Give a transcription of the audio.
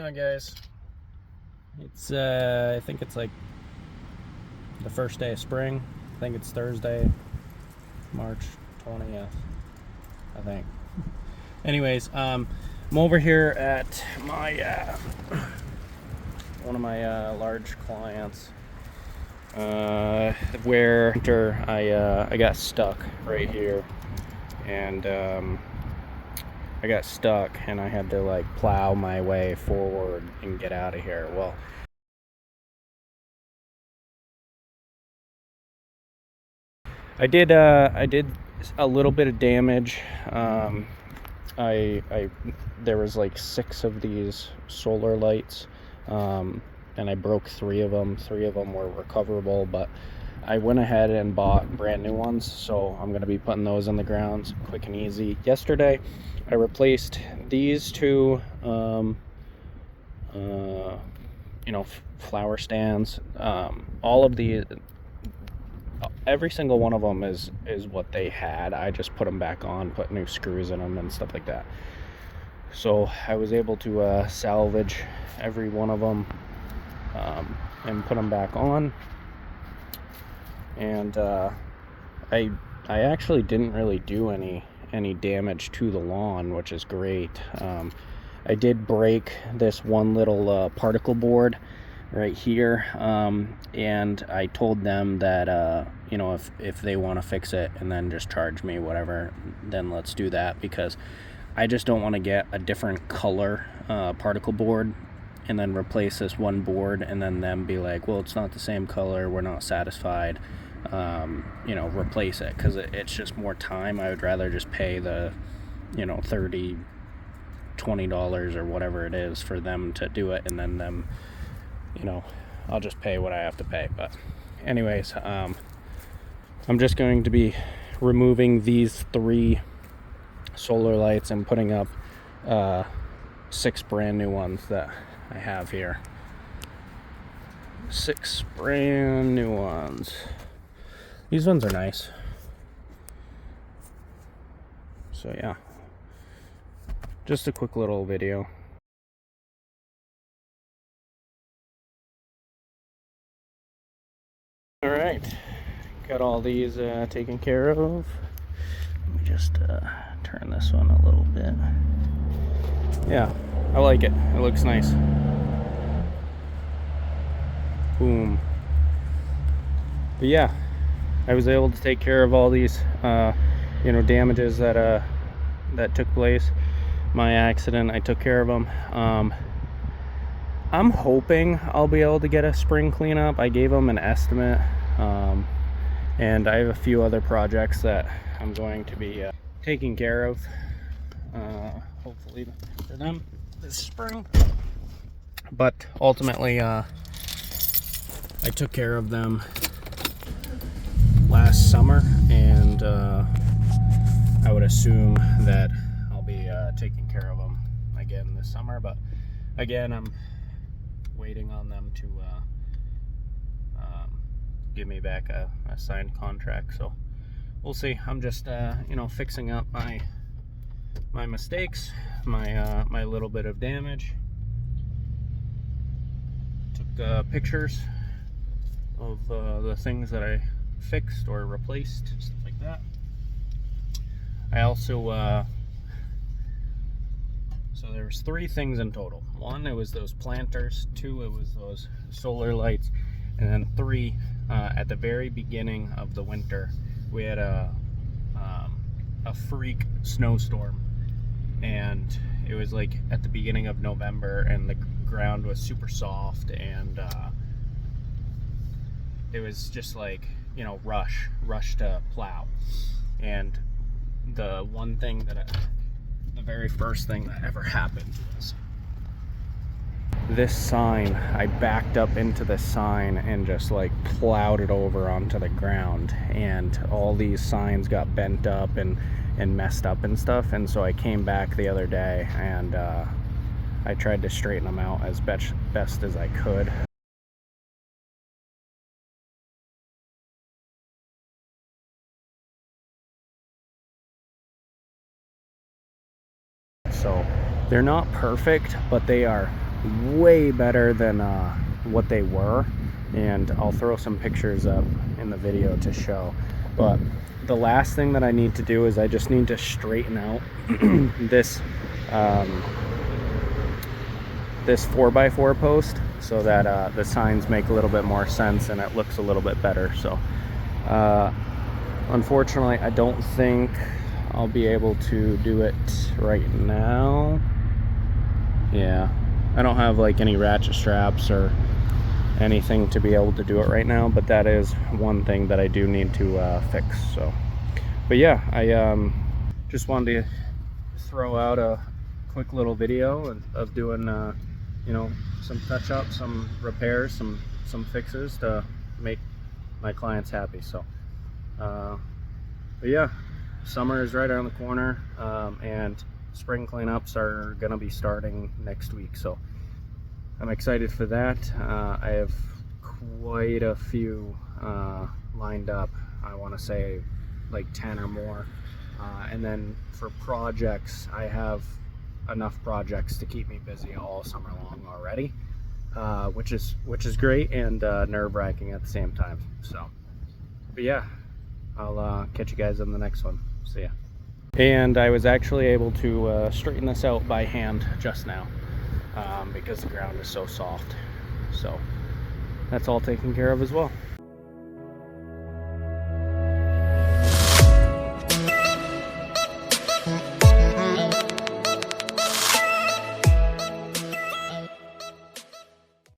on, guys? It's I think it's like the first day of spring. I think it's Thursday, March 20th, I think. Anyways, I'm over here at my one of my large clients where I got stuck right here, and I got stuck and I had to like plow my way forward and get out of here. Well, I did a little bit of damage. I there was like 6 of these solar lights, and I broke 3 of them. 3 of them were recoverable, but I went ahead and bought brand new ones, so I'm going to be putting those in the grounds quick and easy. Yesterday I replaced these 2 flower stands. All of these, every single one of them is what they had. I just put them back on, put new screws in them and stuff like that. So I was able to salvage every one of them and put them back on. And I actually didn't really do any damage to the lawn, which is great. I did break this one little particle board right here, and I told them that if they want to fix it and then just charge me whatever, then let's do that, because I just don't want to get a different color particle board and then replace this one board and then them be like, well, it's not the same color, we're not satisfied, replace it, because it's just more time. I would rather just pay the $30, $20 or whatever it is for them to do it, and then them, I'll just pay what I have to pay. But anyways, I'm just going to be removing these 3 solar lights and putting up 6 brand new ones that I have here. 6 brand new ones. These ones are nice. So yeah, just a quick little video. All right, got all these taken care of. Let me just turn this one a little bit. Yeah, I like it. It looks nice. Boom. But yeah, I was able to take care of all these damages that took place. My accident, I took care of them. I'm hoping I'll be able to get a spring cleanup. I gave them an estimate, and I have a few other projects that I'm going to be taking care of, hopefully for them this spring. But ultimately, I took care of them last summer, and I would assume that I'll be taking care of them again this summer. But again, I'm waiting on them to give me back a signed contract, so we'll see. I'm just fixing up my mistakes, my little bit of damage. Took pictures of the things that I fixed or replaced, stuff like that. I also so there was 3 things in total. 1, it was those planters. 2, it was those solar lights, and then 3, at the very beginning of the winter, we had a freak snowstorm, and it was like at the beginning of November, and the ground was super soft, and it was just like rush to plow. And the one thing that the very first thing that ever happened was this sign. I backed up into the sign and just like plowed it over onto the ground, and all these signs got bent up and messed up and stuff. And so I came back the other day, and I tried to straighten them out as best as I could. So they're not perfect, but they are way better than what they were, and I'll throw some pictures up in the video to show. But the last thing that I need to do is I just need to straighten out this this 4x4 post so that the signs make a little bit more sense and it looks a little bit better. So unfortunately, I don't think I'll be able to do it right now. Yeah, I don't have like any ratchet straps or anything to be able to do it right now, but that is one thing that I do need to fix. So, but yeah, I just wanted to throw out a quick little video of doing you know, some touch-ups, some repairs, some fixes to make my clients happy. So but yeah, summer is right around the corner, and spring cleanups are gonna be starting next week, so I'm excited for that. I have quite a few lined up. I want to say like 10 or more, and then for projects, I have enough projects to keep me busy all summer long already, which is great and nerve-wracking at the same time. So, but yeah, I'll catch you guys on the next one. See ya. And I was actually able to straighten this out by hand just now, because the ground is so soft. So that's all taken care of as well.